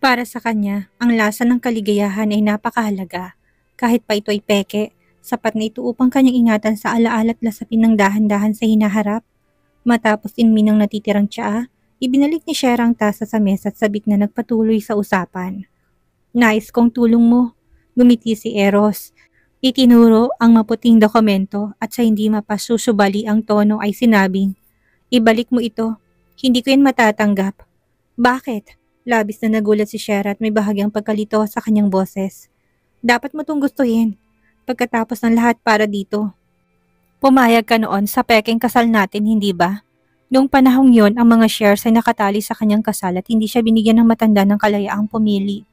Para sa kanya, ang lasa ng kaligayahan ay napakahalaga. Kahit pa ito ay peke, sapat na ito upang kanyang ingatan sa alaala't lasapin ng dahan-dahan sa hinaharap. Matapos inmin ng natitirang tsaa, ibinalik ni Shera ang tasa sa mesa at sabik na nagpatuloy sa usapan. Nais kong tulong mo. Gumiti si Eros. Itinuro ang maputing dokumento at sa hindi mapasusubali ang tono ay sinabing, ibalik mo ito. Hindi ko yan matatanggap. Bakit? Labis na nagulat si Shera at may bahagyang pagkalito sa kanyang boses. Dapat mo itong gustuhin. Pagkatapos ng lahat para dito. Pumayag ka noon sa pekeng kasal natin, hindi ba? Noong panahong yon, ang mga shares ay nakatali sa kanyang kasal at hindi siya binigyan ng matanda ng kalayaang pumili.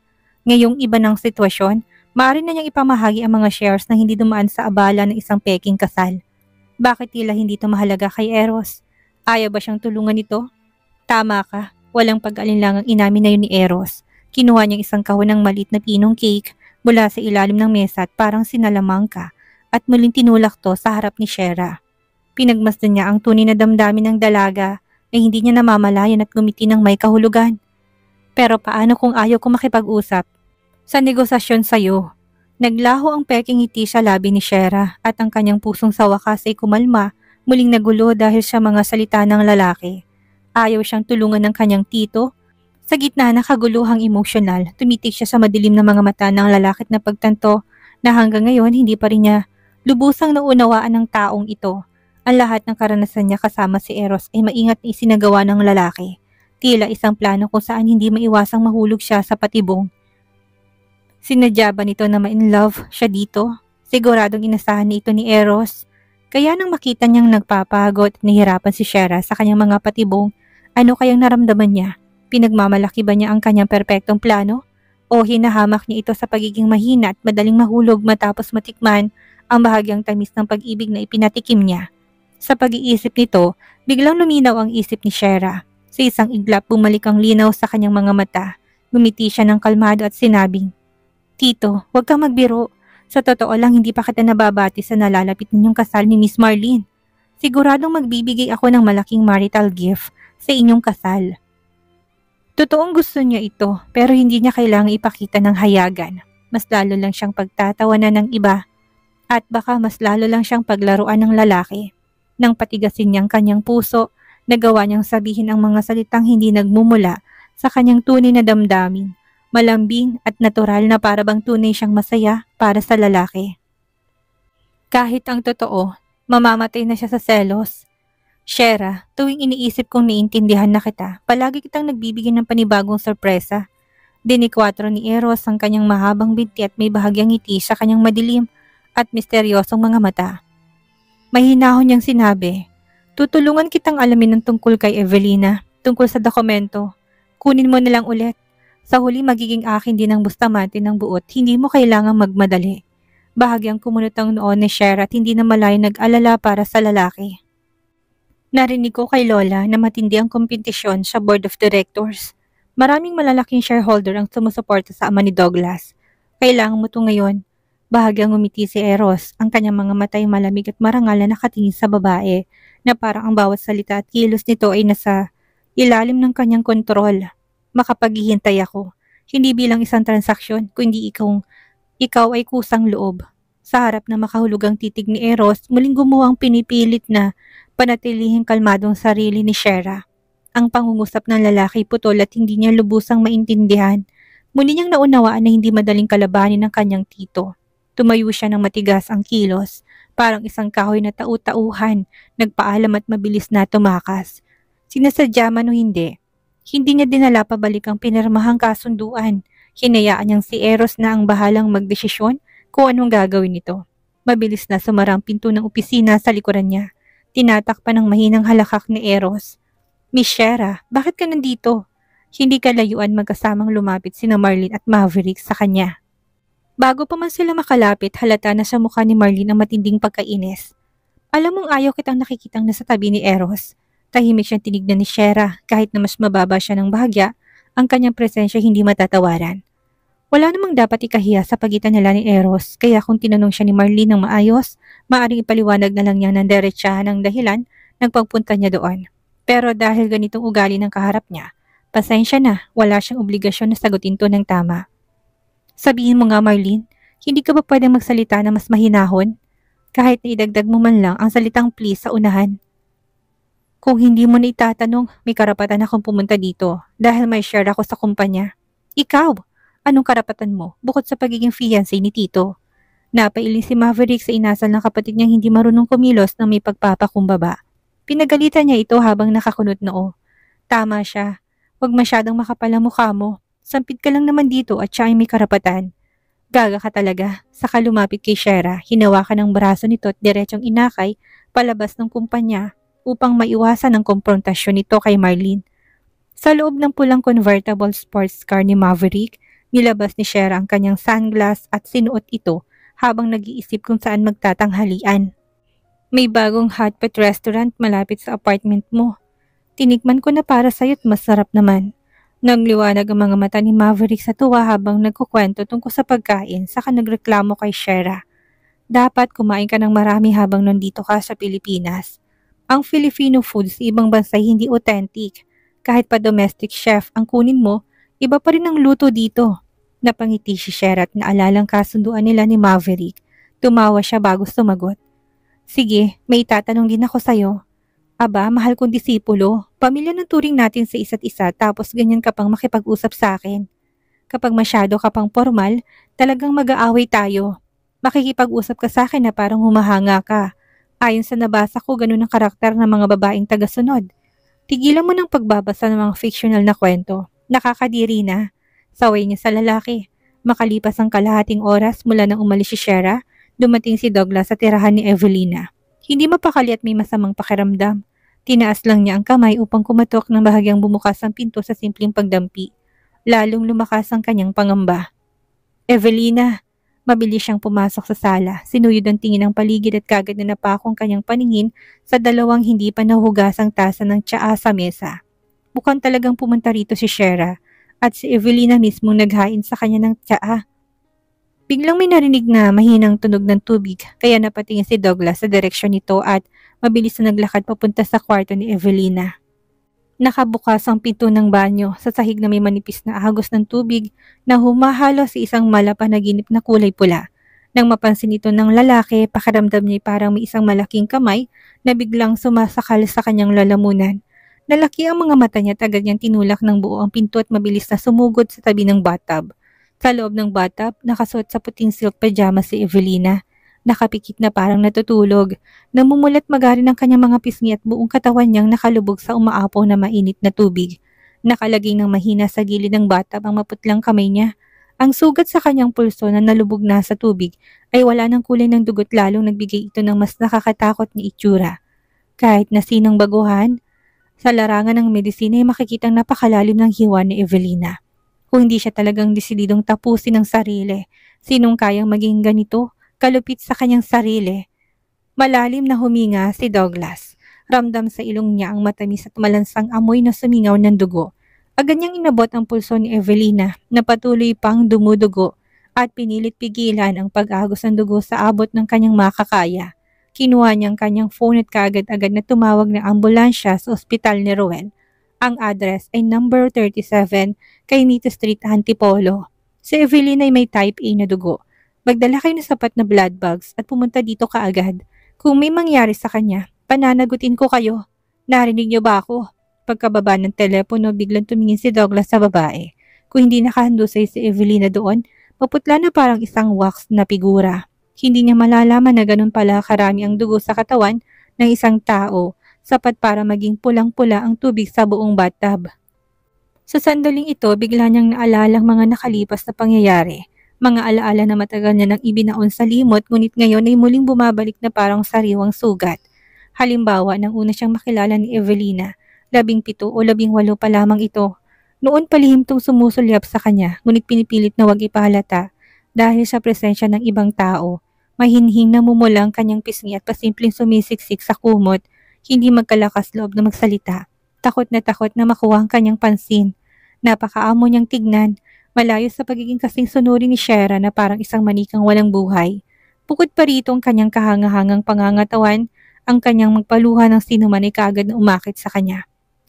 Ngayong iba ng sitwasyon, maaari na niyang ipamahagi ang mga shares na hindi dumaan sa abala ng isang peking kasal. Bakit tila hindi ito mahalaga kay Eros? Ayaw ba siyang tulungan ito? Tama ka, walang pag-alinlangang inamin na yun ni Eros. Kinuha niyang isang kahon ng maliit na pinong cake mula sa ilalim ng mesa at parang sinalamang ka at muling tinulak to sa harap ni Shera. Pinagmasdan niya ang tunay na damdamin ng dalaga na hindi niya namamalayan at gumiti ng may kahulugan. Pero paano kung ayaw ko makipag-usap? Sa negosasyon sa'yo. Naglaho ang peking ngiti sa labi ni Shera at ang kanyang pusong sa wakas ay kumalma, muling nagulo dahil sa mga salita ng lalaki. Ayaw siyang tulungan ng kanyang tito. Sa gitna ng kaguluhang emosyonal, tumitik siya sa madilim na mga mata ng lalaki at napagtanto na hanggang ngayon hindi pa rin niya lubusang naunawaan ng taong ito. Ang lahat ng karanasan niya kasama si Eros ay maingat na isinagawa ng lalaki. Tila isang plano kung saan hindi maiwasang mahulog siya sa patibong. Sinadya ba nito na ma-in love siya dito? Siguradong inasahan ni ito ni Eros. Kaya nang makita niyang nagpapagod at nahihirapan si Shera sa kanyang mga patibong, ano kayang naramdaman niya? Pinagmamalaki ba niya ang kanyang perpektong plano? O hinahamak niya ito sa pagiging mahina at madaling mahulog matapos matikman ang bahagyang tamis ng pag-ibig na ipinatikim niya? Sa pag-iisip nito, biglang luminaw ang isip ni Shera. Sa isang iglap bumalik ang linaw sa kanyang mga mata. Gumiti siya ng kalmado at sinabing, Tito, huwag kang magbiro. Sa totoo lang hindi pa kita nababati sa nalalapit ninyong kasal ni Miss Marlene. Siguradong magbibigay ako ng malaking marital gift sa inyong kasal. Totoong gusto niya ito pero hindi niya kailangang ipakita ng hayagan. Mas lalo lang siyang pagtatawanan ng iba at baka mas lalo lang siyang paglaruan ng lalaki. Nang patigasin niyang kanyang puso, nagawa niyang sabihin ang mga salitang hindi nagmumula sa kanyang tunay na damdamin, malambing at natural na parabang tunay siyang masaya para sa lalaki. Kahit ang totoo, mamamatay na siya sa selos. Shera, tuwing iniisip kong niintindihan na kita, palagi kitang nagbibigay ng panibagong sorpresa. Dinikwatro ni Eros ang kanyang mahabang binti at may bahagyang ngiti sa kanyang madilim at misteryosong mga mata. Mahinahon niyang sinabi, tutulungan kitang alamin ng tungkol kay Evelina, tungkol sa dokumento. Kunin mo nilang ulit. Sa huli magiging akin din ang Bustamante ng buot, hindi mo kailangang magmadali. Bahagyang kumunot ang noon ni Shera at hindi na malayo nag-alala para sa lalaki. Narinig ko kay Lola na matindi ang kompetisyon sa Board of Directors. Maraming malalaking shareholder ang sumusuporta sa ama ni Douglas. Kailangan mo ito ngayon. Bahagyang umiti si Eros, ang kanyang mga matay malamig at marangal na nakatingin sa babae na parang ang bawat salita at kilos nito ay nasa ilalim ng kanyang kontrol. Makapaghihintay ako, hindi bilang isang transaksyon, kundi ikaw ay kusang loob. Sa harap na makahulugang titig ni Eros, muling gumuhang pinipilit na panatilihing kalmadong sarili ni Shera. Ang pangungusap ng lalaki putol at hindi niya lubusang maintindihan. Muli niyang naunawaan na hindi madaling kalabanin ng kanyang tito. Tumayo siya ng matigas ang kilos, parang isang kahoy na tau-tauhan, nagpaalam at mabilis na tumakas. Sinasadya man o hindi niya dinala pabalik ang pinirmahang kasunduan. Hinayaan niyang si Eros na ang bahalang magdesisyon kung anong gagawin nito. Mabilis na sumarang pinto ng opisina sa likuran niya. Tinatakpan ng mahinang halakak ni Eros. Miss Shera, bakit ka nandito? Hindi kalayuan magkasamang lumapit sina Marlene at Maverick sa kanya. Bago pa man sila makalapit, halata na sa mukha ni Marlene ang matinding pagkainis. Alam mong ayaw kitang nakikitang nasa tabi ni Eros. Tahimik siyang tinignan ni Shera kahit na mas mababa siya ng bahagya, ang kanyang presensya hindi matatawaran. Wala namang dapat ikahiya sa pagitan nila ni Eros, kaya kung tinanong siya ni Marlene ng maayos, maaaring ipaliwanag na lang niya ng diretsahan ng dahilan ng pagpunta niya doon. Pero dahil ganitong ugali ng kaharap niya, Pasensya na, wala siyang obligasyon na sagutin to ng tama. Sabihin mo nga Marlene, hindi ka ba pwedeng magsalita na mas mahinahon? Kahit na idagdag mo man lang ang salitang please sa unahan. Kung hindi mo na itatanong, may karapatan akong pumunta dito dahil may share ako sa kumpanya. Ikaw, anong karapatan mo bukod sa pagiging fiancé ni Tito? Napailing si Maverick sa inasal ng kapatid niyang hindi marunong kumilos na may pagpapakumbaba. Pinagalitan niya ito habang nakakunot noo. Tama siya. Huwag masyadong makapal ang mukha mo. Sampid ka lang naman dito at siya ay may karapatan. Gaga ka talaga. Saka lumapit kay Shera, hinawakan ang braso nito at diretsong inakay palabas ng kumpanya upang maiwasan ang komprontasyon nito kay Marlene. Sa loob ng pulang convertible sports car ni Maverick, nilabas ni Shera ang kanyang sunglass at sinuot ito habang nag-iisip kung saan magtatanghalian. May bagong hotpot restaurant malapit sa apartment mo. Tinikman ko na para sa'yo't masarap naman. Nagliwanag ang mga mata ni Maverick sa tuwa habang nagkukwento tungkol sa pagkain saka nagreklamo kay Shera. Dapat kumain ka ng marami habang nandito ka sa Pilipinas. Ang Filipino food sa ibang bansa hindi authentic. Kahit pa domestic chef ang kunin mo, iba pa rin ang luto dito. Napangiti si Shera at naalalang kasunduan nila ni Maverick. Tumawa siya bago sumagot. Sige, may itatanong din ako sa'yo. Aba, mahal kong disipulo. Pamilya ng turing natin sa isa't isa tapos ganyan ka pang makipag-usap sa akin. Kapag masyado ka pang formal, talagang mag-aaway tayo. Makikipag-usap ka sa akin na parang humahanga ka. Ayon sa nabasa ko, ganun ang karakter ng mga babaeng tagasunod. Tigilan mo ng pagbabasa ng mga fictional na kwento. Nakakadiri na. Saway niya sa lalaki. Makalipas ang kalahating oras mula nang umalis si Shera, dumating si Douglas sa tirahan ni Evelina. Hindi mapakali at may masamang pakiramdam. Tinaas lang niya ang kamay upang kumatok ng bahagyang bumukas ang pinto sa simpleng pagdampi. Lalong lumakas ang kanyang pangamba. Evelina! Mabilis siyang pumasok sa sala. Sinuyod ang tingin ng paligid at kagad na napako ang kanyang paningin sa dalawang hindi pa nahugasang tasa ng tsaa sa mesa. Mukhang talagang pumunta rito si Shera at si Evelina mismo naghain sa kanya ng tsaa. Biglang may narinig na mahinang tunog ng tubig kaya napatingin si Douglas sa direksyon nito at mabilis na naglakad papunta sa kwarto ni Evelina. Nakabukas ang pinto ng banyo sa sahig na may manipis na ahagos ng tubig na humahalo sa isang malapanaginip na kulay pula. Nang mapansin ito ng lalaki, pakiramdam niya parang may isang malaking kamay na biglang sumasakal sa kanyang lalamunan. Nalaki ang mga mata niya at agad niyang tinulak ng buo ang pinto at mabilis na sumugod sa tabi ng bathtub. Sa loob ng bathtub, nakasuot sa puting silk pajama si Evelina. Nakapikit na parang natutulog. Namumulat magarin ang kanyang mga pisngi at buong katawan niyang nakalubog sa umaapaw na mainit na tubig. Nakalaging ng mahina sa gilid ng bathtub ang maputlang kamay niya. Ang sugat sa kanyang pulso na nalubog na sa tubig ay wala ng kulay ng dugot lalong nagbigay ito ng mas nakakatakot na itsura. Kahit na sinong baguhan, sa larangan ng medisina ay makikitang napakalalim ng hiwa ni Evelina. Kung hindi siya talagang desididong tapusin ang sarili, sinong kayang maging ganito, kalupit sa kanyang sarili? Malalim na huminga si Douglas. Ramdam sa ilong niya ang matamis at malansang amoy na sumingaw ng dugo. Agad niyang inabot ang pulso ni Evelina na patuloy pang dumudugo at pinilit pigilan ang pag-agos ng dugo sa abot ng kanyang makakaya. Kinuha niya ang kanyang phone at kaagad-agad na tumawag ng ambulansya sa ospital ni Ruel. Ang address ay number 37 Caimito Street, Antipolo. Si Evelina ay may type A na dugo. Magdala kayo ng sapat na blood bags at pumunta dito kaagad. Kung may mangyari sa kanya, pananagutin ko kayo. Narinig niyo ba ako? Pagkababa ng telepono, biglang tumingin si Douglas sa babae. Kung hindi nakahandusay si Evelina doon, maputla na parang isang wax na figura. Hindi niya malalaman na ganun pala karami ang dugo sa katawan ng isang tao, sapat para maging pulang-pula ang tubig sa buong bathtub. Sa sandaling ito, bigla niyang naalalang mga nakalipas na pangyayari. Mga alaala na matagal niya nang ibinaon sa limot ngunit ngayon ay muling bumabalik na parang sariwang sugat. Halimbawa, nang una siyang makilala ni Evelina, 17 o 18 pa lamang ito. Noon palihim tong sumusulyap sa kanya ngunit pinipilit na wag ipahalata dahil sa presensya ng ibang tao. Mahinhing namumula ang kanyang pisngi at pasimpleng sumisiksik sa kumot. Hindi magkalakas loob na magsalita. Takot na makuha ang kanyang pansin. Napakaamo niyang tignan, malayo sa pagiging kasing sunuri ni Shera na parang isang manikang walang buhay. Bukod pa rito ang kanyang kahangahangang pangangatawan, ang kanyang magpaluha ng sinuman ay kaagad na umakit sa kanya.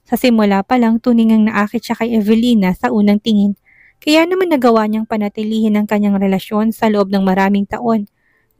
Sa simula pa lang tunay ngang naakit siya kay Evelina sa unang tingin. Kaya naman nagawa niyang panatilihin ang kanyang relasyon sa loob ng maraming taon.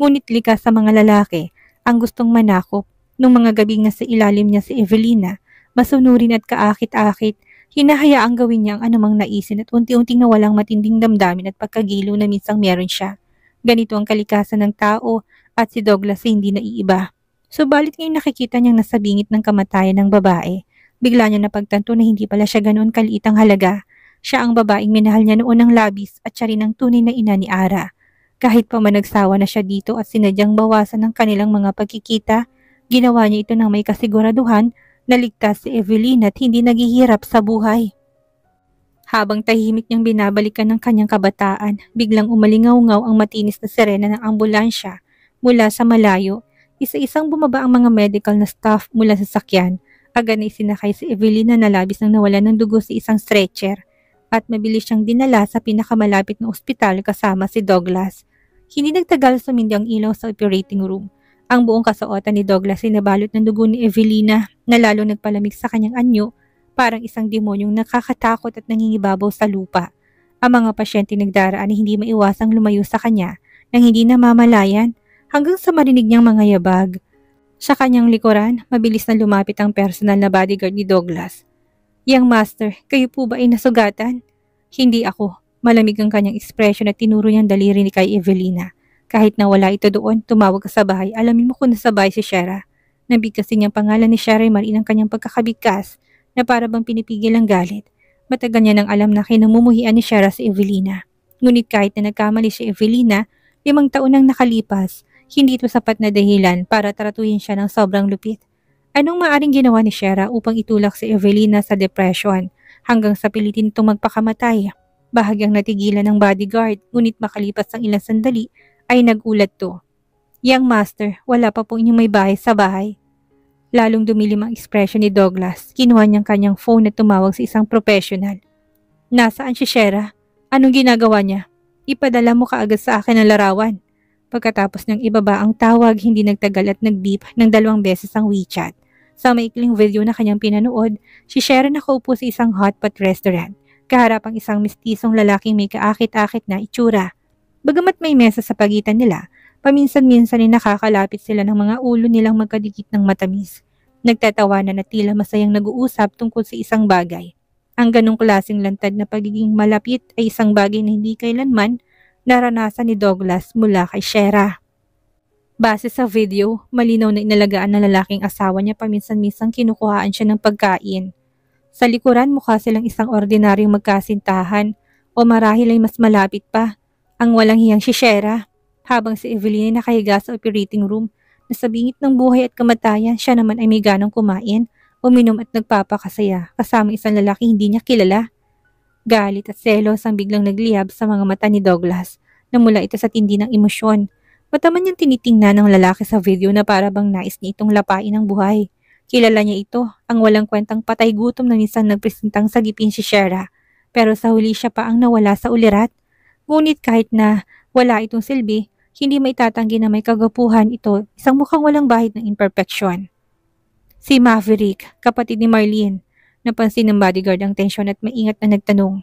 Ngunit likas sa mga lalaki ang gustong manakop. Nung mga gabing nasa ilalim niya si Evelina, masunurin at kaakit-akit, hinahayaang gawin niya ang anumang naisin at unti-unting nawalang matinding damdamin at pagkagilo na minsang meron siya. Ganito ang kalikasan ng tao at si Douglas ay hindi naiiba. Subalit ngayon nakikita niyang nasa bingit ng kamatayan ng babae. Bigla niya napagtanto na hindi pala siya ganoon kaliit ang halaga. Siya ang babaeng minahal niya noon ng labis at siya rin ang tunay na ina ni Ara. Kahit pa managsawa na siya dito at sinadyang bawasan ng kanilang mga pagkikita, ginawa niya ito ng may kasiguraduhan na ligtas si Evelina at hindi naghihirap sa buhay. Habang tahimik niyang binabalikan ng kanyang kabataan, biglang umalingaw-ngaw ang matinis na sirena ng ambulansya mula sa malayo. Isa-isang bumaba ang mga medical na staff mula sa sakyan. Agad na isinakay si Evelina na labis nang nawalan ng dugo sa isang stretcher at mabilis siyang dinala sa pinakamalapit na ospital kasama si Douglas. Hindi nagtagal sumindi ang ilaw sa operating room. Ang buong kasuotan ni Douglas ay nabalot ng dugo ni Evelina na lalo nagpalamig sa kanyang anyo, parang isang demonyong nakakatakot at nangingibabaw sa lupa. Ang mga pasyente nagdaraan ay hindi maiwasang lumayo sa kanya nang hindi namamalayan hanggang sa marinig niyang mga yabag. Sa kanyang likuran, mabilis na lumapit ang personal na bodyguard ni Douglas. "Young master, kayo po ba ay nasugatan?" "Hindi ako." Malamig ang kanyang ekspresyon at tinuro niyang daliri ni kay Evelina. "Kahit na wala ito doon, tumawag ka sa bahay. Alamin mo kung nasa bahay si Shera." Nabigkasin niyang pangalan ni Shera ay mariin ang kanyang pagkakabigkas na para bang pinipigil ang galit. Matagal niya nang alam na kinamumuhian ni Shera si Evelina. Ngunit kahit na nagkamali si Evelina, 5 taon nang nakalipas, hindi ito sapat na dahilan para tratuhin siya ng sobrang lupit. Anong maaring ginawa ni Shera upang itulak si Evelina sa depression hanggang sa pilitin itong magpakamatay? Bahagyang natigilan ng bodyguard, ngunit makalipas ang ilang sandali ay nagulat to. "Young master, wala pa po inyong may bahay sa bahay." Lalong dumilim ang ekspresyon ni Douglas. Kinuha niyang kanyang phone at tumawag sa isang professional. "Nasaan si Shera? Anong ginagawa niya? Ipadala mo kaagad sa akin ang larawan." Pagkatapos niyang ibaba ang tawag, hindi nagtagal at nag-beep ng 2 beses ang WeChat. Sa maikling video na kanyang pinanood, si Shera nakaupo sa isang hotpot restaurant, kaharap ang isang mistisong lalaking may kaakit-akit na itsura. Bagamat may mesa sa pagitan nila, paminsan-minsan ay nakakalapit sila ng mga ulo nilang magkadikit ng matamis. Nagtatawanan at tila masayang nag-uusap tungkol sa isang bagay. Ang ganong klaseng lantad na pagiging malapit ay isang bagay na hindi kailanman naranasan ni Douglas mula kay Shera. Base sa video, malinaw na inalagaan ng lalaking asawa niya paminsan-minsang kinukuhaan siya ng pagkain. Sa likuran mukha silang isang ordinaryong magkasintahan o marahil ay mas malapit pa, ang walang hiyang si Shera. Habang si Evelyn ay nakahiga sa operating room na sa bingit ng buhay at kamatayan, siya naman ay may ganang kumain, uminom at nagpapakasaya kasama isang lalaki hindi niya kilala. Galit at selos ang biglang nagliyab sa mga mata ni Douglas na mula ito sa tindi ng emosyon. Mataman niyang tinitingnan ng lalaki sa video na para bang nais niya itong lapain ng buhay. Kilala niya ito, ang walang kwentang patay gutom na minsan nagpresentang sagipin si Shera. Pero sa huli siya pa ang nawala sa ulirat. Ngunit kahit na wala itong silbi, hindi maitatanggi na may kagapuhan ito, isang mukhang walang bahid ng imperfeksyon. Si Maverick, kapatid ni Marlene. Napansin ng bodyguard ang tensyon at maingat na nagtanong.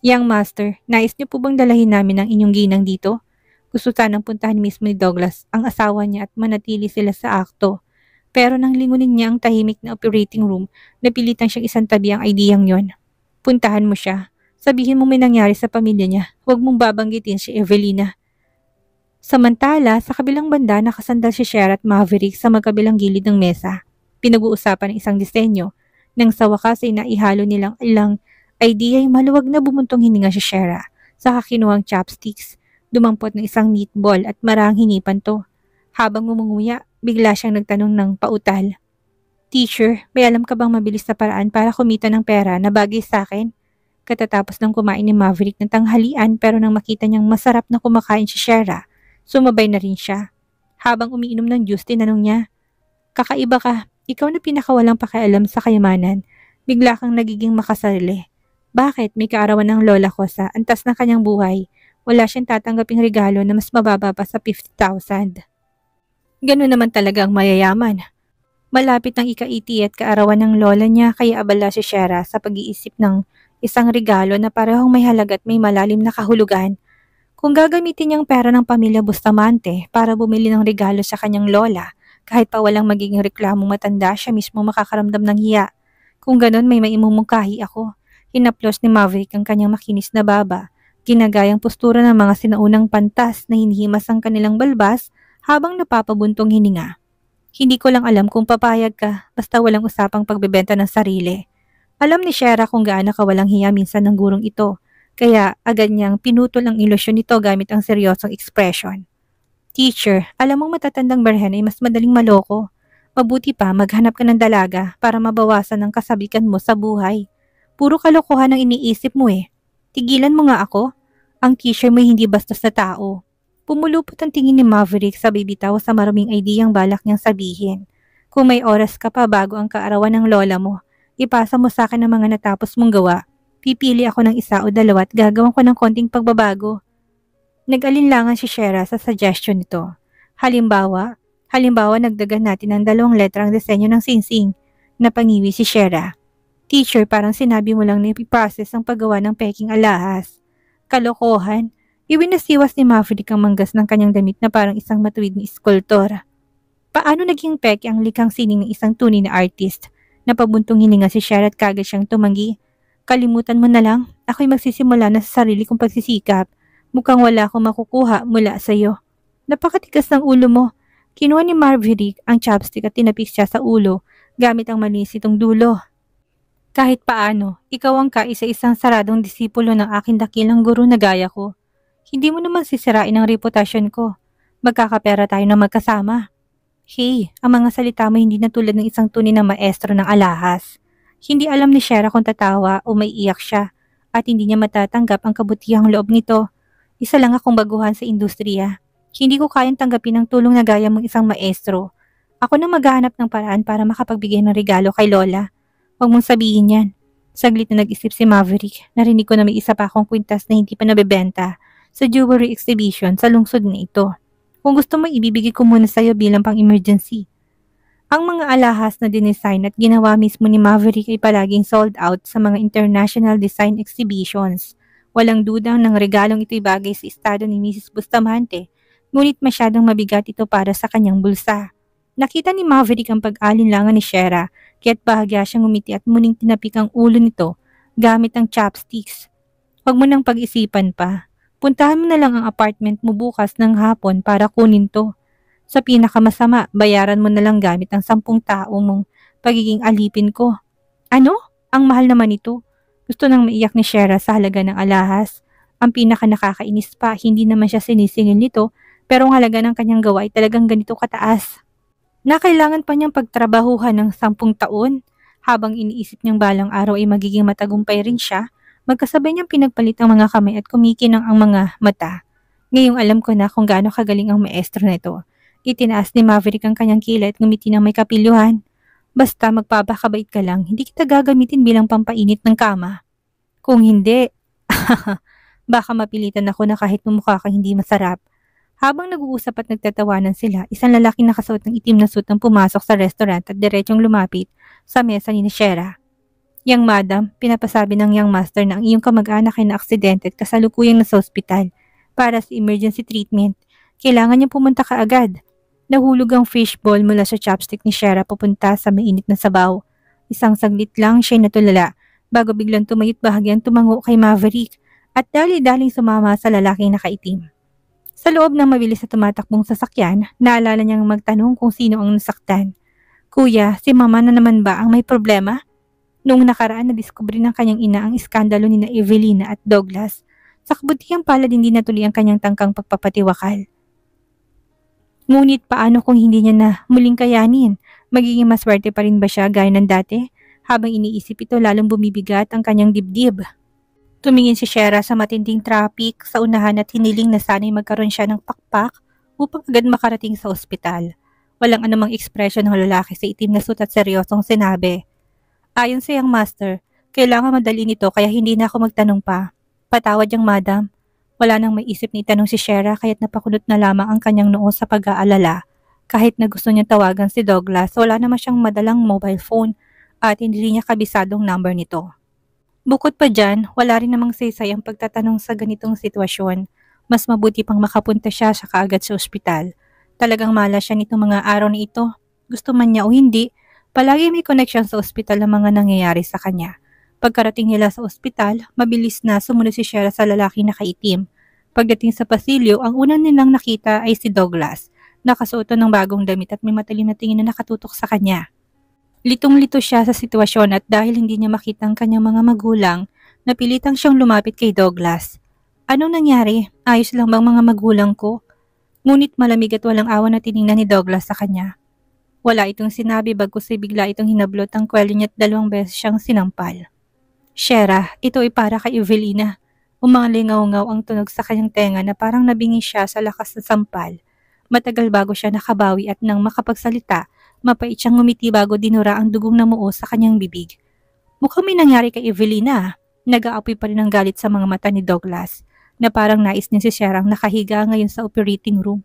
"Young master, nais niyo po bang dalahin namin ang inyong ginang dito?" Gusto sanang puntahan mismo ni Douglas ang asawa niya at manatili sila sa akto. Pero nang lingunin niya ang tahimik na operating room, napilitan siyang isantabi ang ideyang yon. "Puntahan mo siya. Sabihin mo may nangyari sa pamilya niya. Huwag mong babanggitin si Evelina." Samantala, sa kabilang banda nakasandal si Shera at Maverick sa magkabilang gilid ng mesa. Pinag-uusapan ng isang disenyo. Nang sa wakas ay naihalo nilang ilang idea ay maluwag na bumuntong hininga si Shera. Saka kinuhang chopsticks, dumampot ng isang meatball at marang hinipan to. Habang umunguya, bigla siyang nagtanong ng pautal. "Teacher, may alam ka bang mabilis na paraan para kumita ng pera na bagay sa akin?" Katatapos ng kumain ni Maverick ng tanghalian pero nang makita niyang masarap na kumakain si Shera, sumabay na rin siya. Habang umiinom ng juice, tinanong niya, "Kakaiba ka, ikaw na pinakawalang pakialam sa kayamanan. Bigla kang nagiging makasarili. Bakit? May kaarawan ng lola ko sa antas ng kanyang buhay. Wala siyang tatanggaping regalo na mas mababa pa sa 50,000. Ganun naman talaga ang mayayaman. Malapit ng ika-80 at kaarawan ng lola niya kaya abala si Shera sa pag-iisip ng isang regalo na parehong may halaga at may malalim na kahulugan. Kung gagamitin niyang pera ng pamilya Bustamante para bumili ng regalo sa kanyang lola, kahit pa walang magiging reklamong matanda siya mismo makakaramdam ng hiya. Kung ganon may maimumungkahi ako. Hinaplos ni Maverick ang kanyang makinis na baba, ginagayang postura ng mga sinaunang pantas na hinihimas ang kanilang balbas habang napapabuntong hininga. Hindi ko lang alam kung papayag ka, basta walang usapang pagbebenta ng sarili. Alam ni Shera kung gaano kawalang hiya minsan ng gurong ito, kaya agad niyang pinutol ang ilusyon nito gamit ang seryosong ekspresyon. Teacher, alam mong matatandang berhen ay mas madaling maloko. Mabuti pa maghanap ka ng dalaga para mabawasan ang kasabikan mo sa buhay. Puro kalokohan ang iniisip mo eh. Tigilan mo nga ako. Ang teacher mo hindi bastos na tao. Pumulupot ang tingin ni Maverick sa bibitaw sa maraming ideyang balak niyang sabihin. Kung may oras ka pa bago ang kaarawan ng lola mo, ipasa mo sa akin ang mga natapos mong gawa. Pipili ako ng isa o dalawa at gagawin ko ng konting pagbabago. Nag-alinlangan si Shera sa suggestion nito. Halimbawa nagdagan natin ng 2 letrang disenyo ng singsing. Napangiwi si Shera. Teacher, parang sinabi mo lang na ipiprocess ang paggawa ng peking alahas. Kalokohan. Iwinasiwas ni Maverick ang manggas ng kanyang damit na parang isang matuwid na iskultor. Paano naging peke ang likhang sining ng isang tunay na artist? Napabuntong hininga si Shera at kagad siyang tumanggi. Kalimutan mo na lang, ako'y magsisimula na sa sarili kong pagsisikap. Mukhang wala akong makukuha mula sa iyo. Napakatigas ng ulo mo. Kinuha ni Maverick ang chopstick at tinapik siya sa ulo gamit ang malinis itong dulo. Kahit paano, ikaw ang kaisa-isang saradong disipulo ng aking dakilang guro na gaya ko. Hindi mo naman sisirain ang reputasyon ko. Magkakapera tayo na magkasama. Hey, ang mga salita mo hindi na tulad ng isang tunay na maestro ng alahas. Hindi alam ni Shera kung tatawa o maiiyak siya at hindi niya matatanggap ang kabutihang loob nito. Isa lang akong baguhan sa industriya. Hindi ko kayang tanggapin ang tulong na gaya mong isang maestro. Ako na maghahanap ng paraan para makapagbigay ng regalo kay Lola. Huwag mong sabihin yan. Saglit na nag-isip si Maverick. Narinig ko na may isa pa akong kwintas na hindi pa nabebenta sa jewelry exhibition sa lungsod na ito. Kung gusto mo, ibibigay ko muna sa'yo bilang pang-emergency. Ang mga alahas na dinesign at ginawa mismo ni Maverick ay palaging sold out sa mga international design exhibitions. Walang dudang ng regalong ito'y bagay sa estado ni Mrs. Bustamante, ngunit masyadong mabigat ito para sa kanyang bulsa. Nakita ni Maverick ang pag-alinlangan ni Shera, kaya't bahagya siyang umiti at muling tinapik ang ulo nito gamit ang chopsticks. Huwag mo nang pag-isipan pa. Puntahan mo na lang ang apartment mo bukas ng hapon para kunin to. Sa pinakamasama, bayaran mo na lang gamit ang 10 tao mong pagiging alipin ko. Ano? Ang mahal naman ito. Gusto nang maiyak ni Shera sa halaga ng alahas. Ang pinaka nakakainis pa, hindi naman siya sinisingil nito, pero ang halaga ng kanyang gawa ay talagang ganito kataas. Na kailangan pa niyang pagtrabahuhan ng 10 taon. Habang iniisip niyang balang araw ay magiging matagumpay rin siya, magkasabay niyang pinagpalit ang mga kamay at kumikinang ang mga mata. Ngayong alam ko na kung gaano kagaling ang maestro nito. Itinaas ni Maverick ang kanyang kilay at ngumiti ng may kapilyuhan. Basta magpapakabait ka lang, hindi kita gagamitin bilang pampainit ng kama. Kung hindi, baka mapilitan ako na kahit mumukha kang hindi masarap. Habang nag-uusap at nagtatawanan sila, isang lalaking nakasuot ng itim na suit ang pumasok sa restaurant at diretsyong lumapit sa mesa ni Shera. Yang madam, pinapasabi ng young master na ang iyong kamag-anak ay na-aksidente at kasalukuyang nasa ospital para sa emergency treatment. Kailangan niyang pumunta kaagad. Nahulog ang fishball mula sa chopstick ni Shera papunta sa mainit na sabaw. Isang saglit lang siya'y natulala bago biglang tumayot bahagyang tumango kay Maverick at dali-daling sumama sa lalaking nakaitim. Sa loob ng mabilis na tumatakbong sasakyan, naalala niyang magtanong kung sino ang nasaktan. Kuya, si mama na naman ba ang may problema? Noong nakaraan nadiskubre ng kanyang ina ang iskandalo ni na Evelina at Douglas. Sa kabutihang palad hindi natuloy ang kanyang tangkang pagpapatiwakal. Ngunit paano kung hindi niya na muling kayanin? Magiging maswerte pa rin ba siya gaya ng dati? Habang iniisip ito lalong bumibigat ang kanyang dibdib. Tumingin si Shera sa matinding traffic sa unahan at hiniling na sana'y magkaroon siya ng pakpak upang agad makarating sa ospital. Walang anumang ekspresyon ng lalaki sa itim na suit at seryosong sinabi. Ayon sa young master, kailangan madali nito kaya hindi na ako magtanong pa. Patawad yang madam. Wala nang may isip ni tanong si Shera kaya't napakulot na lamang ang kanyang noo sa pag-aalala. Kahit na gusto niya tawagan si Douglas, wala naman siyang madalang mobile phone at hindi rin niya kabisadong number nito. Bukod pa dyan, wala rin namang saysay ang pagtatanong sa ganitong sitwasyon. Mas mabuti pang makapunta siya kaagad sa ospital. Talagang malas siya nitong mga araw na ito. Gusto man niya o hindi, palagi may connection sa ospital ang mga nangyayari sa kanya. Pagkarating nila sa ospital, mabilis na sumunod si Shera sa lalaki na kaitim. Pagdating sa pasilyo, ang unang nilang nakita ay si Douglas. Nakasuot ng bagong damit at may matalim na tingin na nakatutok sa kanya. Litong-lito siya sa sitwasyon at dahil hindi niya makita ang kanyang mga magulang, napilitang siyang lumapit kay Douglas. Anong nangyari? Ayos lang bang mga magulang ko? Ngunit malamig at walang awa na tiningnan ni Douglas sa kanya. Wala itong sinabi bagkus ay bigla itong hinablot ang kwelyo niya at 2 beses siyang sinampal. Shera, ito ay para kay Evelina. Umangalingaw-ngaw ang tunog sa kanyang tenga na parang nabingi siya sa lakas ng sampal. Matagal bago siya nakabawi at nang makapagsalita, mapait siyang ngumiti bago dinura ang dugong namuo sa kanyang bibig. Mukhang may nangyari kay Evelina. Nag-aapoy pa rin ang galit sa mga mata ni Douglas, na parang nais din si Sherang nakahiga ngayon sa operating room.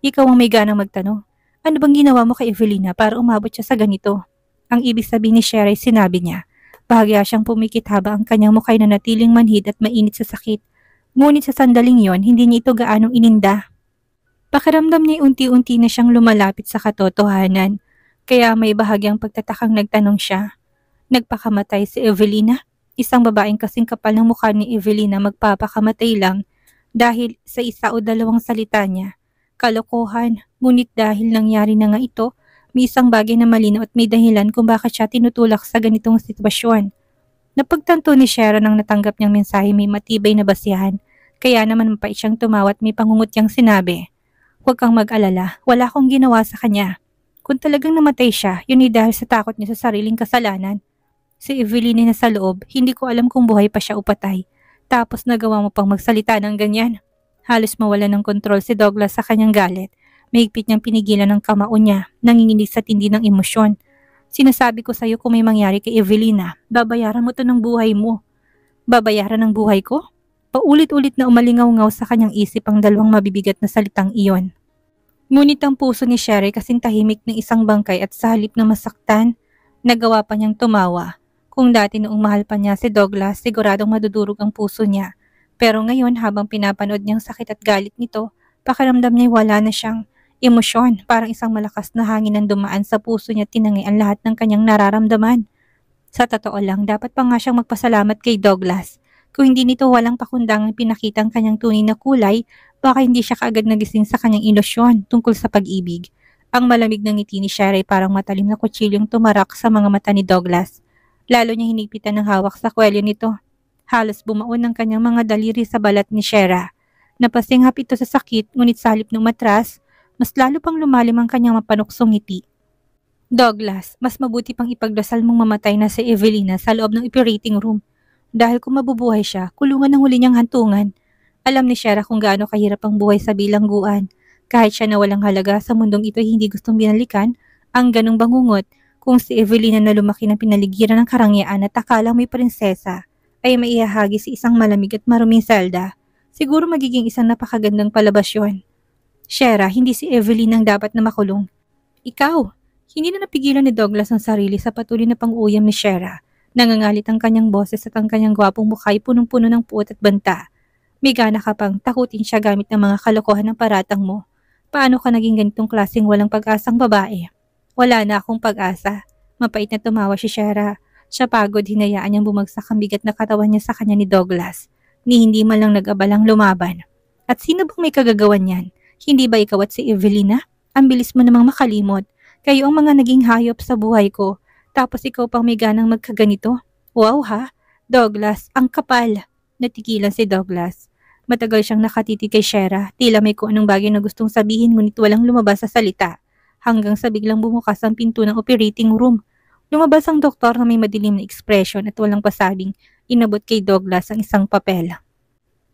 Ikaw ang may ganang magtanong. Ano bang ginawa mo kay Evelina para umabot siya sa ganito? Ang ibig sabihin ni Shera ay sinabi niya. Bahagya siyang pumikit habang ang kanyang mukha ay nanatiling manhid at mainit sa sakit. Ngunit sa sandaling yon, hindi niya ito gaanong ininda. Pakiramdam niya unti-unti na siyang lumalapit sa katotohanan, kaya may bahagyang pagtatakang nagtanong siya. Nagpakamatay si Evelina? Isang babaeng kasing kapal ng mukha ni Evelina magpapakamatay lang dahil sa 1 o 2 salita niya. Kalokohan, ngunit dahil nangyari na nga ito, may isang bagay na malinaw at may dahilan kung bakit siya tinutulak sa ganitong sitwasyon. Napagtanto ni Shera nang natanggap niyang mensahe may matibay na basihan, kaya naman mapait siyang tumawa at may pangungutyang sinabi. Huwag kang mag-alala, wala akong ginawa sa kanya. Kung talagang namatay siya, yun ay dahil sa takot niya sa sariling kasalanan. Si Evelyn na sa loob, hindi ko alam kung buhay pa siya o patay. Tapos nagawa mo pang magsalita ng ganyan. Halos mawala ng kontrol si Douglas sa kanyang galit. Mahigpit niyang pinigilan ng kamao niya, nanginginig sa tindi ng emosyon. Sinasabi ko sa'yo kung may mangyari kay Evelina, babayaran mo to ng buhay mo. Babayaran ng buhay ko? Paulit-ulit na umalingaw-ngaw sa kanyang isip ang 2 mabibigat na salitang iyon. Ngunit ang puso ni Sherry kasing tahimik ng isang bangkay at sa halip na masaktan, nagawa pa niyang tumawa. Kung dati noong mahal pa niya si Douglas, siguradong madudurog ang puso niya. Pero ngayon habang pinapanood niyang sakit at galit nito, pakiramdam niya wala na siyang emosyon. Parang isang malakas na hangin ang dumaan sa puso niya at tinangay ang lahat ng kanyang nararamdaman. Sa totoo lang, dapat pa nga siyang magpasalamat kay Douglas. Kung hindi nito walang pakundangang pinakita ang kanyang tunay na kulay, baka hindi siya kaagad nagising sa kanyang ilusyon tungkol sa pag-ibig. Ang malamig ng ngiti ni Shera ay parang matalim na kutsilyong tumarak sa mga mata ni Douglas. Lalo niya hinigpitan ng hawak sa kwelyo nito. Halos bumaon ang kanyang mga daliri sa balat ni Shera. Napasinghap ito sa sakit, ngunit sa halip ng matras, mas lalo pang lumalim ang kanyang mapanuksong ngiti. Douglas, mas mabuti pang ipagdasal mong mamatay na si Evelina sa loob ng operating room. Dahil kung mabubuhay siya, kulungan ang huli niyang hantungan. Alam ni Shera kung gaano kahirap ang buhay sa bilangguan. Kahit siya na walang halaga sa mundong ito hindi gustong binalikan, ang ganong bangungot kung si Evelina na lumaki ng pinaligiran ng karangyaan at akalang may prinsesa ay maihahagi si isang malamig at maruming selda. Siguro magiging isang napakagandang palabasyon. Shera, hindi si Evelina ang dapat na makulong. Ikaw! Hindi na napigilan ni Douglas ang sarili sa patuloy na pang-uyam ni Shera. Nangangalit ang kanyang boses at ang kanyang gwapong mukha ay punong-puno ng puot at banta. May gana ka pang takutin siya gamit ng mga kalokohan ng paratang mo. Paano ka naging ganitong klaseng walang pag-asang babae? Wala na akong pag-asa. Mapait na tumawa si Shera. Siya pagod, hinayaan niyang bumagsak ang bigat na katawan niya sa kanya ni Douglas. Ni hindi man lang nag-abalang lumaban. At sino bang may kagagawan yan? Hindi ba ikaw at si Evelina? Ang bilis mo namang makalimot. Kayo ang mga naging hayop sa buhay ko. Tapos ikaw pang may ganang magkaganito? Wow ha? Douglas, ang kapal. Natigilan si Douglas. Matagal siyang nakatitig kay Shera. Tila may kung anong bagay na gustong sabihin ngunit walang lumabas sa salita. Hanggang sa biglang bumukas ang pinto ng operating room. Lumabas ang doktor na may madilim na ekspresyon at walang pasabing inabot kay Douglas ang isang papel.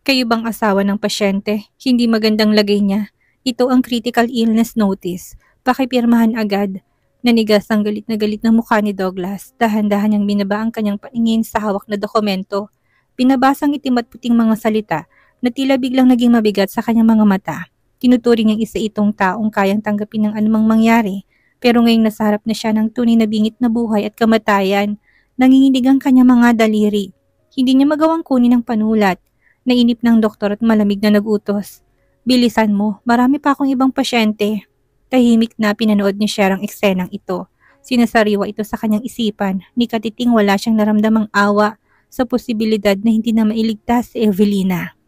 Kayo bang asawa ng pasyente? Hindi magandang lagay niya. Ito ang critical illness notice. Pakipirmahan agad. Nanigas ang galit na mukha ni Douglas. Dahan-dahan niyang binaba ang kanyang paningin sa hawak na dokumento. Pinabasang itim at puting mga salita na tila biglang naging mabigat sa kanyang mga mata. Tinuturing niyang isa itong taong kayang tanggapin ng anumang mangyari, pero ngayong nasarap na siya ng tunay na bingit na buhay at kamatayan, nanginginig ang kanyang mga daliri. Hindi niya magawang kunin ang panulat. Nainip ng doktor at malamig na nagutos. Bilisan mo, marami pa akong ibang pasyente. Tahimik na pinanood ni Cher ang eksenang ito. Sinasariwa ito sa kanyang isipan, ni katiting wala siyang naramdamang awa sa posibilidad na hindi na mailigtas si Evelina.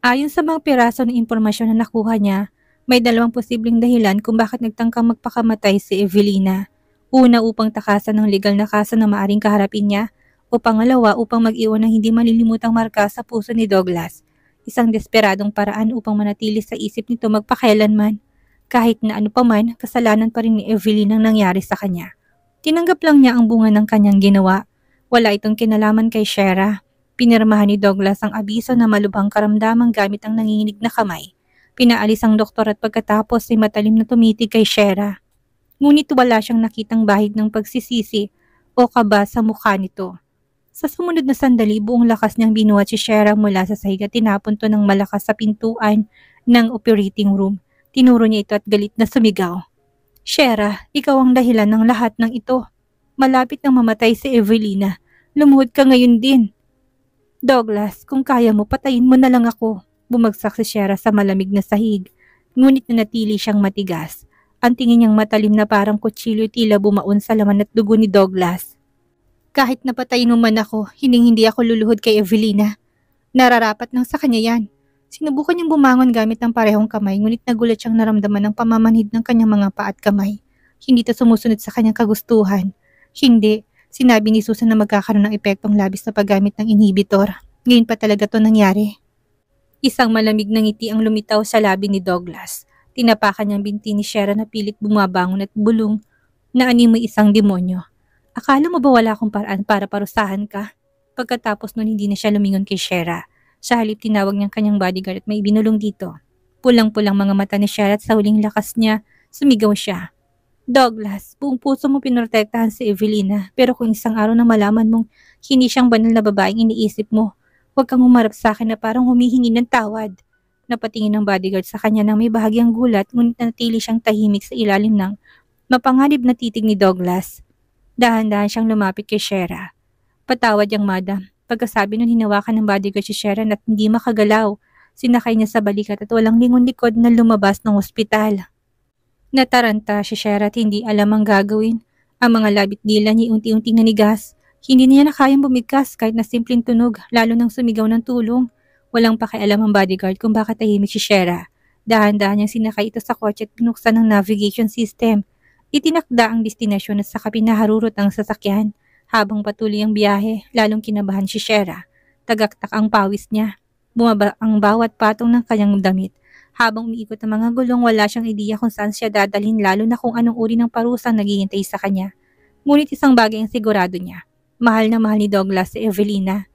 Ayon sa mga piraso ng impormasyon na nakuha niya, may dalawang posibleng dahilan kung bakit nagtangkang magpakamatay si Evelina. Una, upang takasan ng legal na kaso na maaring kaharapin niya, o pangalawa, upang mag-iwan ng hindi malilimutang marka sa puso ni Douglas. Isang desperadong paraan upang manatili sa isip nito magpakailanman. Kahit na ano paman, kasalanan pa rin ni Evelina ang nangyari sa kanya. Tinanggap lang niya ang bunga ng kanyang ginawa. Wala itong kinalaman kay Shera. Pinirmahan ni Douglas ang abiso na malubhang karamdaman gamit ang nanginginig na kamay. Pinaalis ang doktor at pagkatapos ay matalim na tumitig kay Shera. Ngunit wala siyang nakitang bahid ng pagsisisi o kaba sa mukha nito. Sa sumunod na sandali, buong lakas niyang binuhat si Shera mula sa sahig at tinapon to ng malakas sa pintuan ng operating room. Tinuro niya ito at galit na sumigaw. Shera, ikaw ang dahilan ng lahat ng ito. Malapit nang mamatay si Evelina. Lumuhod ka ngayon din. Douglas, kung kaya mo, patayin mo na lang ako. Bumagsak si Shera sa malamig na sahig, ngunit nanatili siyang matigas. Ang tingin niyang matalim na parang kutsilyo tila bumaon sa laman at dugo ni Douglas. Kahit napatayin mo man ako, hindi ako luluhod kay Evelina. Nararapat lang sa kanya yan. Sinubukan niyang bumangon gamit ang parehong kamay, ngunit nagulat siyang naramdaman ng pamamanhid ng kanyang mga paa at kamay. Hindi ito sumusunod sa kanyang kagustuhan. Hindi. Sinabi ni Susan na magkakaroon ng epektong labis na paggamit ng inhibitor. Ngayon pa talaga to nangyari. Isang malamig na ngiti ang lumitaw sa labi ni Douglas. Tinapakan niyang binti ni Shera na pilit bumabangon at bulong na animoy isang demonyo. Akala mo ba wala akong paraan para parusahan ka? Pagkatapos nun hindi na siya lumingon kay Shera. Sa halip tinawag niyang kanyang bodyguard at may binulong dito. Pulang-pulang mga mata ni Shera at sa huling lakas niya, sumigaw siya. Douglas, buong puso mo pinrotektahan si Evelina, pero kung isang araw na malaman mong hindi siyang banal na babaeng iniisip mo, huwag kang humarap sa akin na parang humihingi ng tawad. Napatingin ng bodyguard sa kanya nang may bahagyang gulat, ngunit natili siyang tahimik sa ilalim ng mapanganib na titig ni Douglas. Dahan-dahan siyang lumapit kay Shera. Patawad yang madam. Pagkasabi nun hinawakan ng bodyguard si Shera at hindi makagalaw. Sinakay niya sa balikat at walang lingon likod na lumabas ng ospital. Nataranta si Shera at hindi alam ang gagawin. Ang mga labit dila niya unti-unting nanigas. Hindi niya na kayang bumigkas kahit na simpleng tunog, lalo nang sumigaw ng tulong. Walang pakialam ang bodyguard kung bakit tahimik si Shera. Dahan-dahan niyang sinakay ito sa kotse at binuksan ng navigation system. Itinakda ang destinasyon at saka pinaharurot ang sasakyan. Habang patuloy ang biyahe, lalong kinabahan si Shera. Tagaktak ang pawis niya. Bumaba ang bawat patong ng kanyang damit. Habang umiikot ang mga gulong, wala siyang ideya kung saan siya dadalhin lalo na kung anong uri ng parusang naghihintay sa kanya. Ngunit isang bagay ang sigurado niya. Mahal na mahal ni Douglas si Evelina.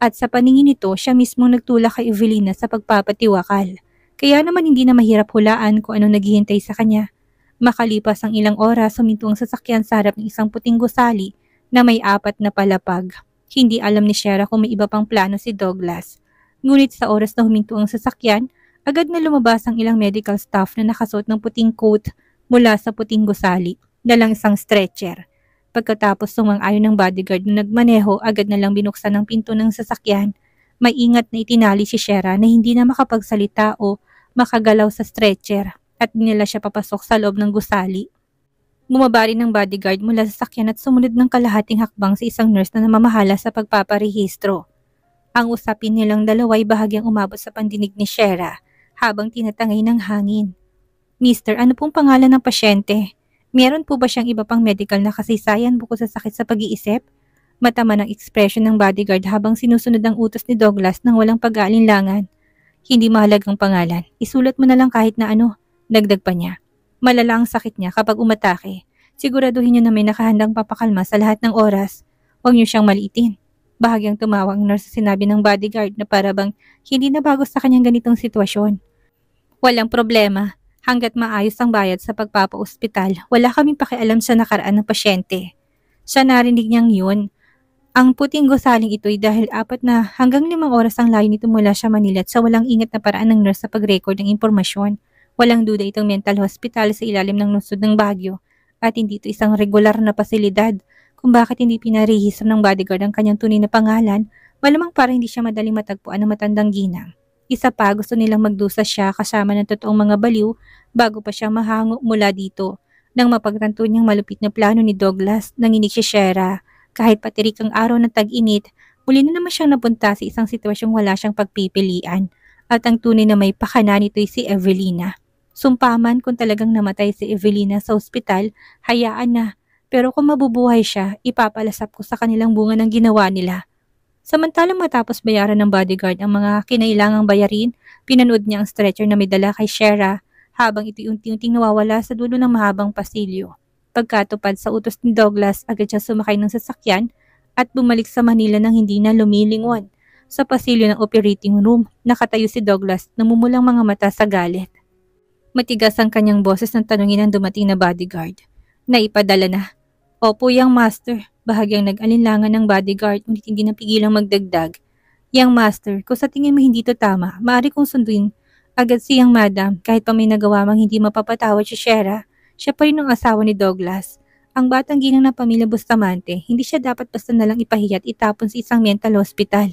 At sa paningin nito, siya mismo nagtulak kay Evelina sa pagpapatiwakal. Kaya naman hindi na mahirap hulaan kung anong naghihintay sa kanya. Makalipas ang ilang oras, huminto ang sasakyan sa harap ng isang puting gusali na may 4 na palapag. Hindi alam ni Shera kung may iba pang plano si Douglas. Ngunit sa oras na huminto ang sasakyan, agad na lumabas ang ilang medical staff na nakasuot ng puting coat mula sa puting gusali, dalang isang stretcher. Pagkatapos sumang-ayon ng bodyguard na nagmaneho, agad na lang binuksan ang pinto ng sasakyan. May ingat na itinali si Shera na hindi na makapagsalita o makagalaw sa stretcher at dinala siya papasok sa loob ng gusali. Bumaba rin ng bodyguard mula sa sasakyan at sumunod ng kalahating hakbang sa isang nurse na namamahala sa pagpaparehistro. Ang usapin nilang dalawa ay bahagyang umabot sa pandinig ni Shera habang tinatangay ng hangin. Mister, ano pong pangalan ng pasyente? Meron po ba siyang iba pang medical na kasaysayan bukod sa sakit sa pag-iisip? Matama ng ekspresyon ng bodyguard habang sinusunod ang utos ni Douglas nang walang pag-aalinlangan. Hindi mahalagang pangalan. Isulat mo na lang kahit na ano. Dagdag pa niya. Malala ang sakit niya kapag umatake. Siguraduhin niyo na may nakahandang papakalma sa lahat ng oras. Huwag niyo siyang maliitin. Bahagyang tumawa ang nurse sa sinabi ng bodyguard na parabang hindi na bago sa kanyang ganitong sitwasyon. Walang problema. Hanggat maayos ang bayad sa pagpapa-ospital, wala kaming pakialam sa nakaraan ng pasyente. Sa narinig niyang yun, Ang puting gusaling ito'y dahil 4 na hanggang 5 oras ang layo nito mula sa Manila at sa walang ingat na paraan ng nurse sa pag-record ng impormasyon. Walang duda itong mental hospital sa ilalim ng lungsod ng Baguio at hindi ito isang regular na pasilidad. Kung bakit hindi pinarehistro ng bodyguard ang kanyang tunay na pangalan, malamang para hindi siya madaling matagpuan ng matandang ginang. Isa pa, gusto nilang magdusa siya kasama ng totoong mga baliw bago pa siya mahango mula dito. Nang mapagtanto niyang malupit na plano ni Douglas, nanginig si Shera. Kahit patirik ang araw ng tag-init, muli na naman siyang napunta sa isang sitwasyong wala siyang pagpipilian. At ang tunay na may pakana nito'y si Evelina. Sumpaman kung talagang namatay si Evelina sa ospital, hayaan na. Pero kung mabubuhay siya, ipapalasap ko sa kanilang bunga ng ginawa nila. Samantalang matapos bayaran ng bodyguard ang mga kinailangang bayarin, pinanood niya ang stretcher na may dala kay Shera habang ito'y unti-unting nawawala sa dulo ng mahabang pasilyo. Pagkatupad sa utos ni Douglas, agad siya sumakay ng sasakyan at bumalik sa Manila nang hindi na lumilingon. Sa pasilyo ng operating room, nakatayo si Douglas, namumulang mga mata sa galit. Matigas ang kanyang boses nang tanungin ang dumating na bodyguard. Naipadala na. Opo, yang master. Bahagyang nag-alinlangan ng bodyguard ngunit hindi napigilang magdagdag. Yang master, kung sa tingin mo hindi to tama, maaari kong sunduin agad siyang madam kahit pa may nagawa mang hindi mapapatawad si Shera. Siya pa rin ang asawa ni Douglas. Ang batang ginang ng pamilya Bustamante, hindi siya dapat basta nalang ipahiya at itapon sa isang mental hospital.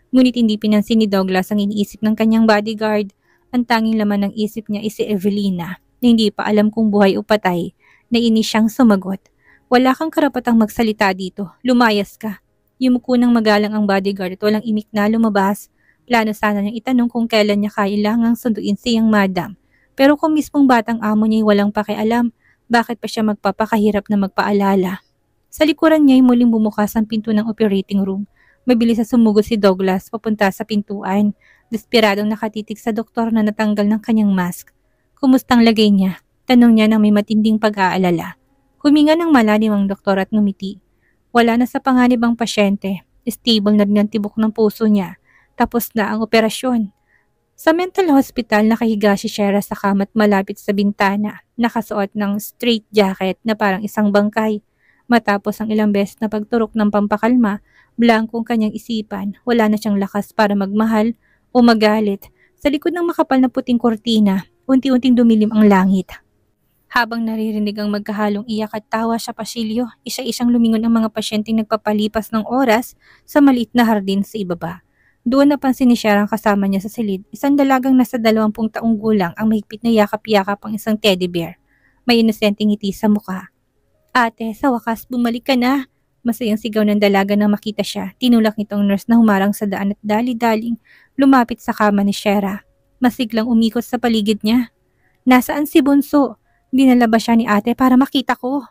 Ngunit hindi pinansin ni Douglas ang iniisip ng kanyang bodyguard. Ang tanging laman ng isip niya ay si Evelina, na hindi pa alam kung buhay o patay. Nainis siyang sumagot. Wala kang karapatang magsalita dito. Lumayas ka. Yumuko ng magalang ang bodyguard at walang imik na lumabas. Plano sana niyang itanong kung kailan niya kailangang sunduin siyang madam. Pero kung mismong batang amo niya ay walang pakialam, bakit pa siya magpapakahirap na magpaalala? Sa likuran niya ay muling bumukas ang pinto ng operating room. Mabilis na sumugod si Douglas papunta sa pintuan. Desperadong nakatitig sa doktor na natanggal ng kanyang mask. Kumustang lagay niya? Tanong niya nang may matinding pag-aalala. Huminga ng malalim ang doktor at ngumiti. Wala na sa panganib ang pasyente. Stable na rin ang tibok ng puso niya. Tapos na ang operasyon. Sa mental hospital, nakahiga si Shera sa kama at malapit sa bintana. Nakasuot ng straight jacket na parang isang bangkay. Matapos ang ilang beses na pagturok ng pampakalma, blankong kanyang isipan, wala na siyang lakas para magmahal o magalit. Sa likod ng makapal na puting kortina, unti-unting dumilim ang langit. Habang naririnig ang magkahalong iyak at tawa sa pasilyo, isa-isang lumingon ang mga pasyenteng nagpapalipas ng oras sa maliit na hardin sa ibaba. Doon napansin ni Shera ang kasama niya sa silid, isang dalagang nasa 20 taong gulang ang mahigpit na yakap-yakap ang isang teddy bear. May inosenteng ngiti sa mukha. Ate, sa wakas bumalik ka na. Masayang sigaw ng dalaga nang makita siya. Tinulak nitong nurse na humarang sa daan at dali-daling lumapit sa kama ni Shera. Masiglang umikot sa paligid niya. Nasaan si Bunso? Dinala ba siya ni ate para makita ko?